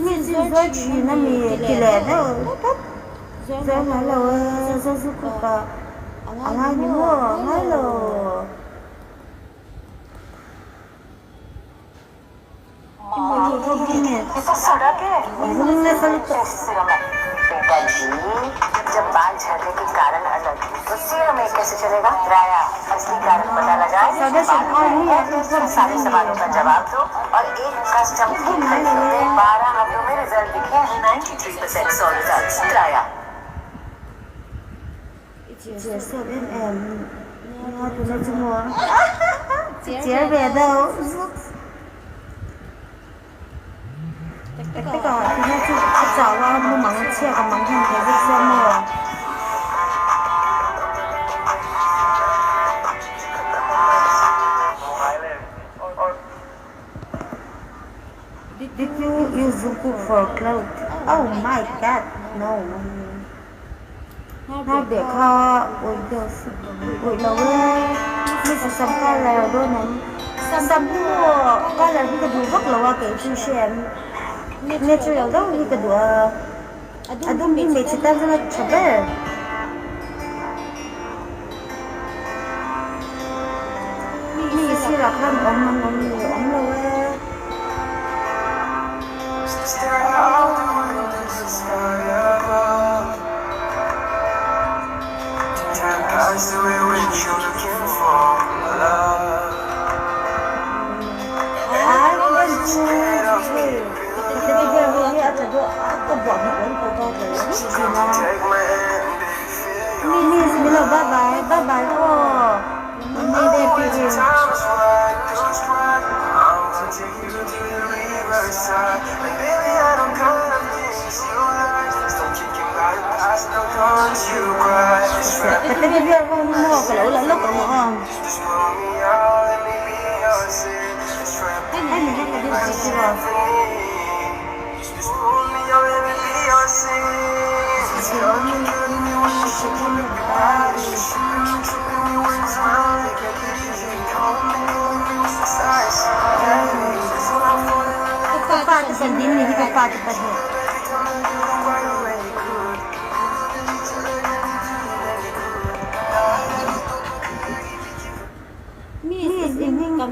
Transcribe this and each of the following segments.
mi si zo chi na mi ki le da zo na lo zo zu ku ka anga ni mo nga lo तो सड़क है पिताजी जब बाल झड़ने के कारण अलग तो सिर में कैसे चलेगा राया असली कारण पता लगाए सारे सवालों का जवाब दो और एक कस्टम 12 हफ्तों में रिजल्ट दिखे 93% sol results Raya chị sợ bên em nghe tụi nó chung mua chị về đâu tất cả thì nó chỉ找了不忙切个忙看陪着节目Did you use Zuku for clothes? Oh my god, no. Hai để kho ủi lâu mi sẽ sống ca lèo đôi này sống mua ca lèo cái đồ vắt lâu cái chú xem nghe chú lâu đâu cái đồ à đúng mi chỉ ta rất là chậm đấy mi chỉ là khăn ống lâu That's the way when you're looking for love. I want to cái bây giờ mình nghĩ là có bỏ một cái cô to cái gì nó mình là bye bye thôi mình đây thì cái bây giờ con mua cái lẩu là lúc rồi không cái này cái đi gì rồi cái pha cái phần đỉnh này cái pha cái phần này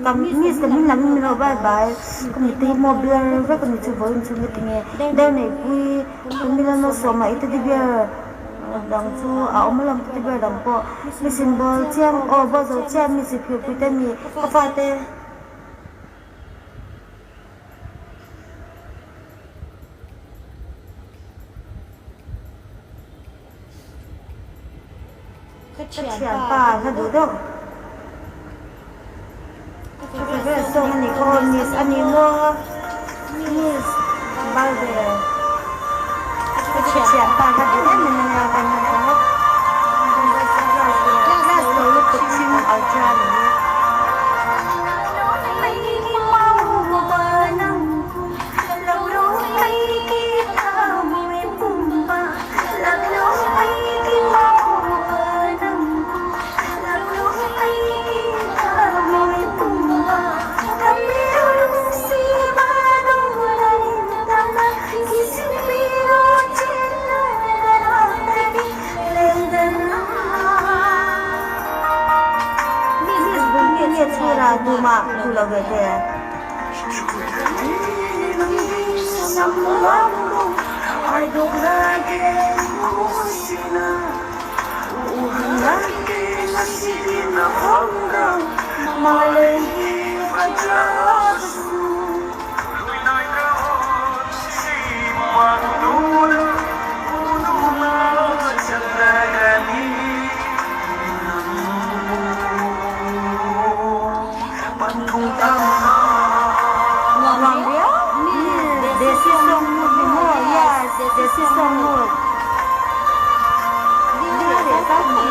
cầm mi sẽ mình làm mình bye bye cầm tí mua bia rất là nhiều với chúng mình nghe đây này quy mình làm nó số mấy thì bia đằng chú áo mới làm thì bia đằng po mình xin bơ chiang ô bao giờ chiang mình sẽ phiêu quy tên mi có phải thế cái chuyện bà nó đủ đâu Cái so many colonies anymore. Yes, bao giờ cái chuyện ta đã được mình làm cái này last day lúc tập trung ở trên Duma dula gede. Lòng béo, để xí sông thì mua, yes, để xí sông mua. Đi để các bạn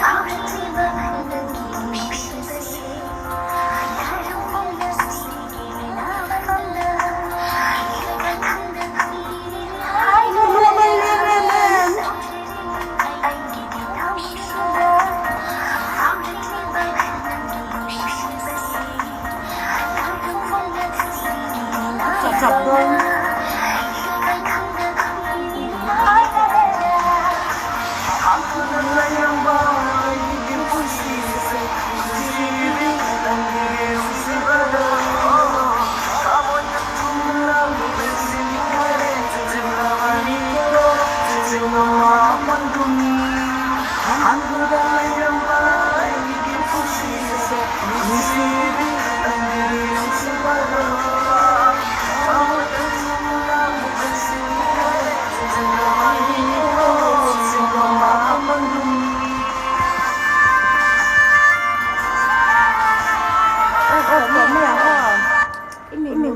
好 chặt thôi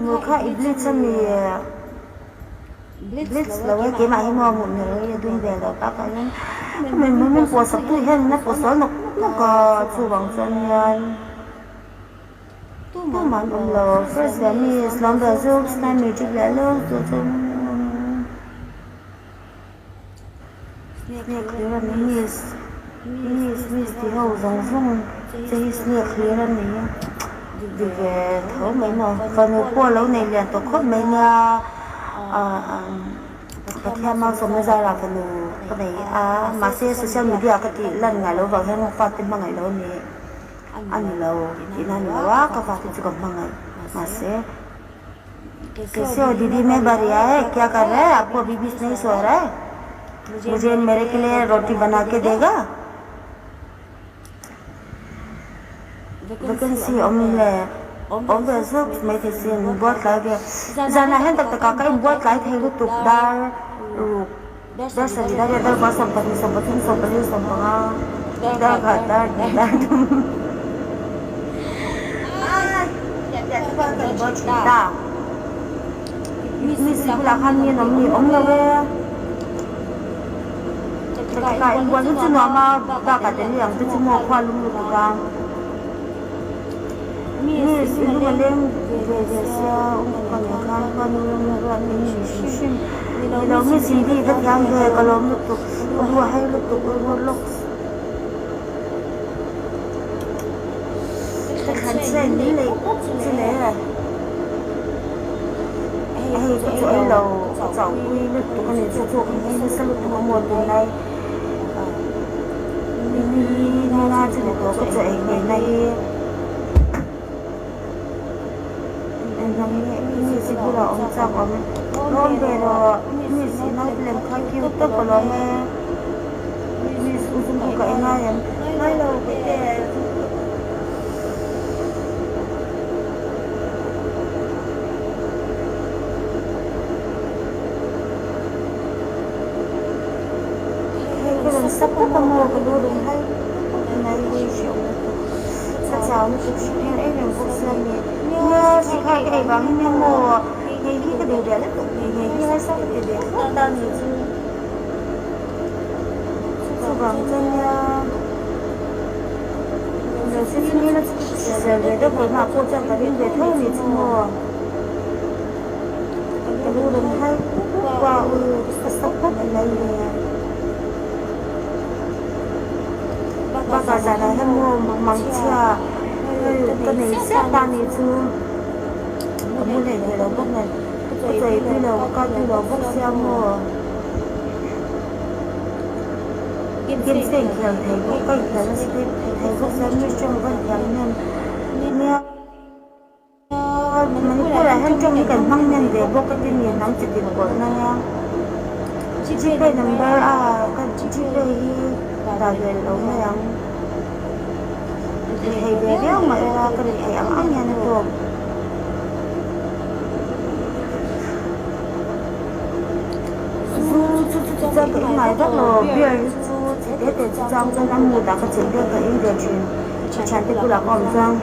người khác iblis cho mình iblis là cái kế mà hay mò một người đun về là các cái mình bỏ sập túi hen nó bỏ sót nó có chu bằng chân nhân tu mà ông lò first là mi slum the jokes này mình chụp lại luôn rồi snake clear là mi thì hậu giống giống thì snake clear là này vì về thấu mấy mà phần người qua lâu này liền tổ khốt mấy nha cái theo mang số mới ra là phần cái này mà xe social media cái thì lần ngày lâu vào hay không phát tin bằng ngày lâu này ăn lâu thì ăn lâu quá các phát tin chỉ còn bằng ngày mà xe कैसे हो दीदी मैं बढ़िया है क्या कर रहा है आपको अभी भी नहीं सो रहा है मुझे मेरे के लिए रोटी बना के देगा vacancy ông là ông về giúp mấy thầy xin buat lại việc giờ này hết tất cả các em buat lại thầy lúc tục đa ruột đa sợi đa đa có sản phẩm đa cả đa đa mi xin là khăn nhiên ông là về tất cả em buat lúc nào mà đa cả đến làm lúc mà khoa lúc tục đa mi xin là lên về sao còn nhà khăn còn mi xinเราไม่สิ่งที่ทักยังเลยก็ล้มลุกตุกหัวให้ลุกตุกหัวลุกแต่ขันเส้นนี้เลยที่ไหนอ่ะให้ก็ช่วยเราเจ้าคุยลุกตุกกันเลยช่วยให้ลุกสลุกตุกหมดเลยนี่น่าจะเลยก็ช่วยในนี่สิบุเราองค์จักรมันน้องเบลนี่สิน้องเล่นข้าวคิวตกลงแม่นี่สุดๆก็ไอ้ง่ายยังไม่เราไปแต่ให้ก็ลงซับก็ต้องมองกันดูดูให้ในวิชั่นสักสาวนี่คือสิ่งที่ไอ้เรื่องพวกเสื้อนี่สิkhai cái bảng như mùa ngày khi cái điều đấy là tụng ngày khi hay sao cái điều không ta nhiều chứ bằng chân rồi sẽ như là giờ về đâu phải mà cô cho cả đi về thôi thì chứ mùa cái lưu đồng hay qua cái sắp hết ở đây ba cả giờ này hay mua măng chia cái này rất ta nhiều chứ cái mua này thì là bốc này cái giày thì là cao thì là bốc xe mua kim sinh thì thấy bốc cái là nó sẽ thấy bốc xe như trong cái nhà nên nha mình cũng là hơn trong cái cảnh băng nhân để bốc cái tiền nhiều nắm chỉ tiền của nó nha chị đây number cái chị đây là về lâu này thầy bé béo mà cái này thầy ấm nha nó được chú cái này rất là bia chú để trong cho năm mùa đã có chuyện cái điều chuyện chẳng thể là còn rằng